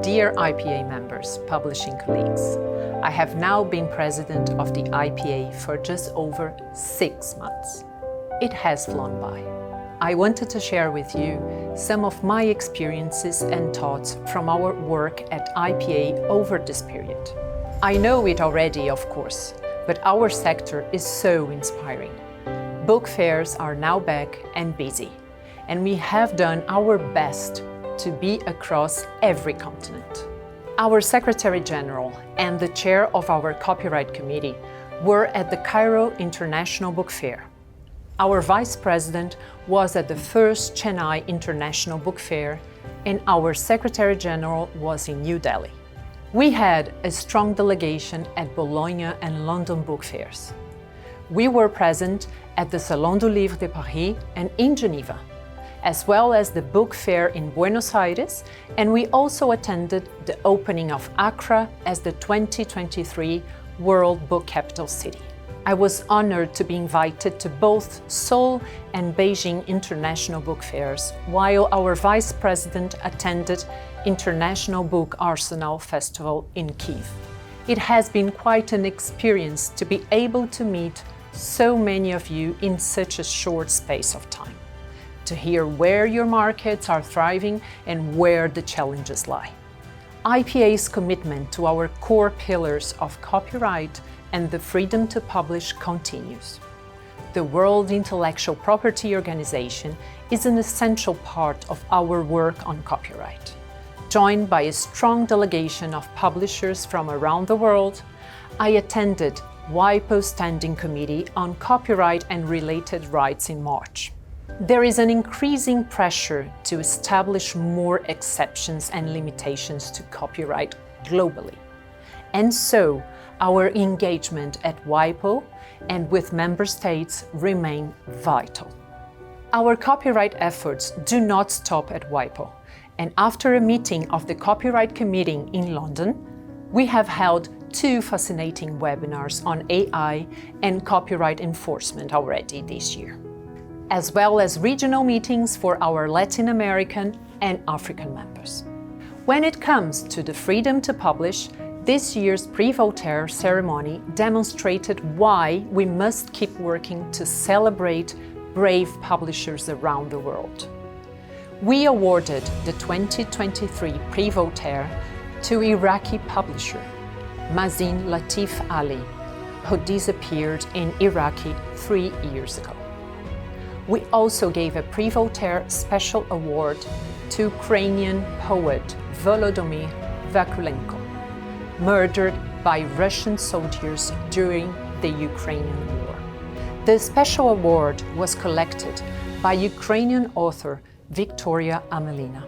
Dear IPA members, publishing colleagues, I have now been president of the IPA for just over 6 months. It has flown by. I wanted to share with you some of my experiences and thoughts from our work at IPA over this period. I know it already, of course, but our sector is so inspiring. Book fairs are now back and busy, and we have done our best to be across every continent. Our Secretary General and the chair of our Copyright Committee were at the Cairo International Book Fair. Our Vice President was at the first Chennai International Book Fair, and our Secretary General was in New Delhi. We had a strong delegation at Bologna and London book fairs. We were present at the Salon du Livre de Paris and in Geneva, as well as the book fair in Buenos Aires, and we also attended the opening of Accra as the 2023 World Book Capital City. I was honored to be invited to both Seoul and Beijing International Book Fairs, while our Vice President attended International Book Arsenal Festival in Kyiv. It has been quite an experience to be able to meet so many of you in such a short space of time, to hear where your markets are thriving and where the challenges lie. IPA's commitment to our core pillars of copyright and the freedom to publish continues. The World Intellectual Property Organization is an essential part of our work on copyright. Joined by a strong delegation of publishers from around the world, I attended WIPO's Standing Committee on Copyright and Related Rights in March. There is an increasing pressure to establish more exceptions and limitations to copyright globally. And so, our engagement at WIPO and with member states remain vital. Our copyright efforts do not stop at WIPO, and after a meeting of the Copyright Committee in London, we have held 2 fascinating webinars on AI and copyright enforcement already this year, as well as regional meetings for our Latin American and African members. When it comes to the freedom to publish, this year's Prix Voltaire ceremony demonstrated why we must keep working to celebrate brave publishers around the world. We awarded the 2023 Prix Voltaire to Iraqi publisher Mazin Latif Ali, who disappeared in Iraqi 3 years ago. We also gave a Prix Voltaire special award to Ukrainian poet Volodymyr Vakulenko, murdered by Russian soldiers during the Ukrainian war. The special award was collected by Ukrainian author Victoria Amelina,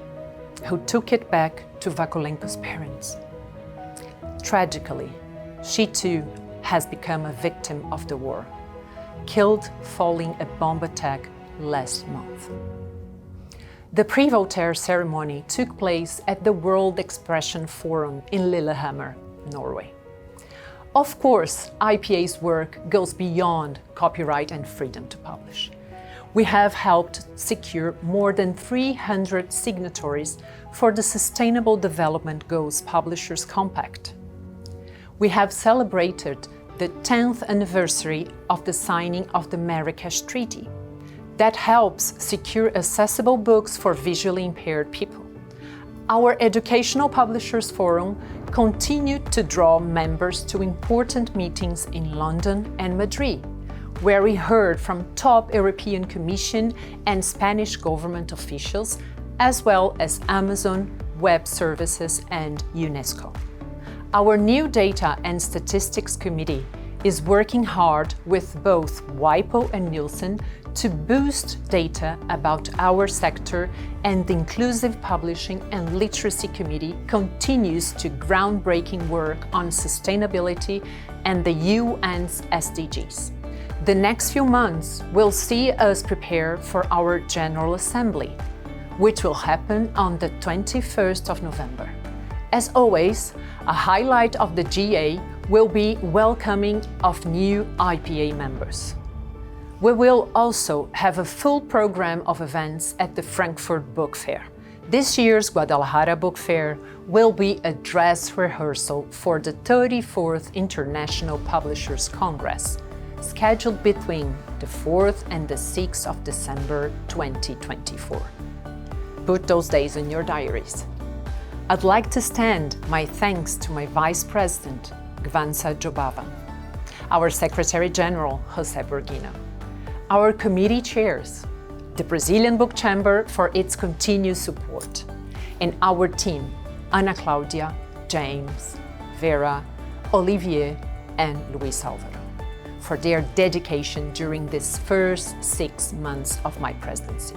who took it back to Vakulenko's parents. Tragically, she too has become a victim of the war, killed following a bomb attack last month. The Prix Voltaire ceremony took place at the World Expression Forum in Lillehammer, Norway. Of course, IPA's work goes beyond copyright and freedom to publish. We have helped secure more than 300 signatories for the Sustainable Development Goals Publishers Compact. We have celebrated the 10th anniversary of the signing of the Marrakesh Treaty that helps secure accessible books for visually impaired people. Our Educational Publishers Forum continued to draw members to important meetings in London and Madrid, where we heard from top European Commission and Spanish government officials, as well as Amazon Web Services and UNESCO. Our new Data and Statistics Committee is working hard with both WIPO and Nielsen to boost data about our sector, and the Inclusive Publishing and Literacy Committee continues to groundbreaking work on sustainability and the UN's SDGs. The next few months will see us prepare for our General Assembly, which will happen on the 21st of November. As always, a highlight of the GA will be welcoming of new IPA members. We will also have a full program of events at the Frankfurt Book Fair This year's Guadalajara Book Fair will be a dress rehearsal for the 34th International Publishers Congress, scheduled between the 4th and the 6th of December 2024. Put those days in your diaries. I'd like to extend my thanks to my Vice President, Gvansa Jobava, our Secretary General, José Burguino, our committee chairs, the Brazilian Book Chamber for its continued support, and our team, Ana Claudia, James, Vera, Olivier, and Luis Álvaro, for their dedication during these first 6 months of my presidency.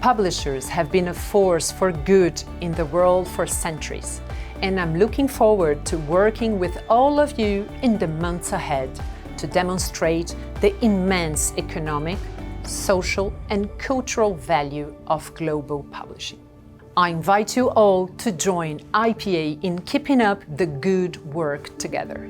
Publishers have been a force for good in the world for centuries, and I'm looking forward to working with all of you in the months ahead to demonstrate the immense economic, social, and cultural value of global publishing. I invite you all to join IPA in keeping up the good work together.